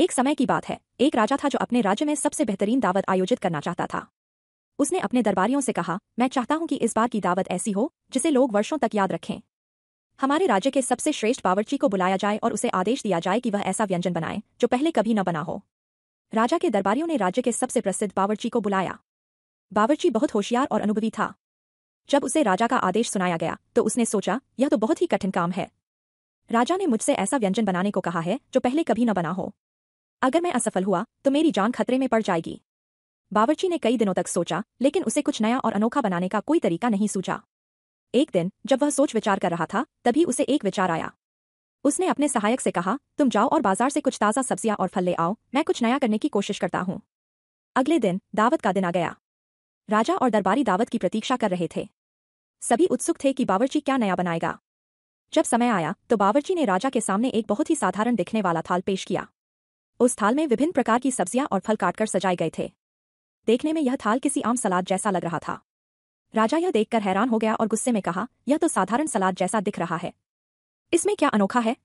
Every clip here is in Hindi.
एक समय की बात है, एक राजा था जो अपने राज्य में सबसे बेहतरीन दावत आयोजित करना चाहता था। उसने अपने दरबारियों से कहा, मैं चाहता हूं कि इस बार की दावत ऐसी हो जिसे लोग वर्षों तक याद रखें। हमारे राज्य के सबसे श्रेष्ठ बावर्ची को बुलाया जाए और उसे आदेश दिया जाए कि वह ऐसा व्यंजन बनाए जो पहले कभी न बना हो। राजा के दरबारियों ने राज्य के सबसे प्रसिद्ध बावर्ची को बुलाया। बावर्ची बहुत होशियार और अनुभवी था। जब उसे राजा का आदेश सुनाया गया तो उसने सोचा, यह तो बहुत ही कठिन काम है। राजा ने मुझसे ऐसा व्यंजन बनाने को कहा है जो पहले कभी न बना हो। अगर मैं असफल हुआ तो मेरी जान खतरे में पड़ जाएगी। बावर्ची ने कई दिनों तक सोचा, लेकिन उसे कुछ नया और अनोखा बनाने का कोई तरीका नहीं सूझा। एक दिन जब वह सोच विचार कर रहा था, तभी उसे एक विचार आया। उसने अपने सहायक से कहा, तुम जाओ और बाजार से कुछ ताज़ा सब्जियां और फल ले आओ, मैं कुछ नया करने की कोशिश करता हूँ। अगले दिन दावत का दिन आ गया। राजा और दरबारी दावत की प्रतीक्षा कर रहे थे। सभी उत्सुक थे कि बावर्ची क्या नया बनाएगा। जब समय आया तो बावर्ची ने राजा के सामने एक बहुत ही साधारण दिखने वाला थाल पेश किया। उस थाल में विभिन्न प्रकार की सब्जियां और फल काटकर सजाए गए थे। देखने में यह थाल किसी आम सलाद जैसा लग रहा था। राजा यह देखकर हैरान हो गया और गुस्से में कहा, यह तो साधारण सलाद जैसा दिख रहा है, इसमें क्या अनोखा है?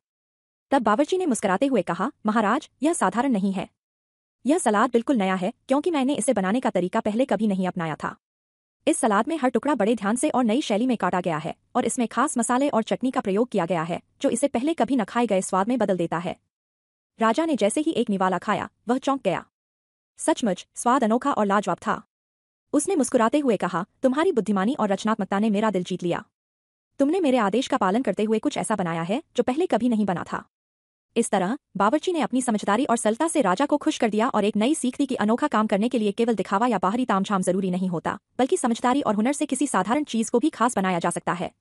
तब बावर्ची ने मुस्कुराते हुए कहा, महाराज, यह साधारण नहीं है। यह सलाद बिल्कुल नया है, क्योंकि मैंने इसे बनाने का तरीका पहले कभी नहीं अपनाया था। इस सलाद में हर टुकड़ा बड़े ध्यान से और नई शैली में काटा गया है और इसमें खास मसाले और चटनी का प्रयोग किया गया है जो इसे पहले कभी न खाए गए स्वाद में बदल देता है। राजा ने जैसे ही एक निवाला खाया, वह चौंक गया। सचमुच स्वाद अनोखा और लाजवाब था। उसने मुस्कुराते हुए कहा, तुम्हारी बुद्धिमानी और रचनात्मकता ने मेरा दिल जीत लिया। तुमने मेरे आदेश का पालन करते हुए कुछ ऐसा बनाया है जो पहले कभी नहीं बना था। इस तरह बावर्ची ने अपनी समझदारी और सरलता से राजा को खुश कर दिया और एक नई सीख दी कि अनोखा काम करने के लिए केवल दिखावा या बाहरी तामझाम जरूरी नहीं होता, बल्कि समझदारी और हुनर से किसी साधारण चीज को भी खास बनाया जा सकता है।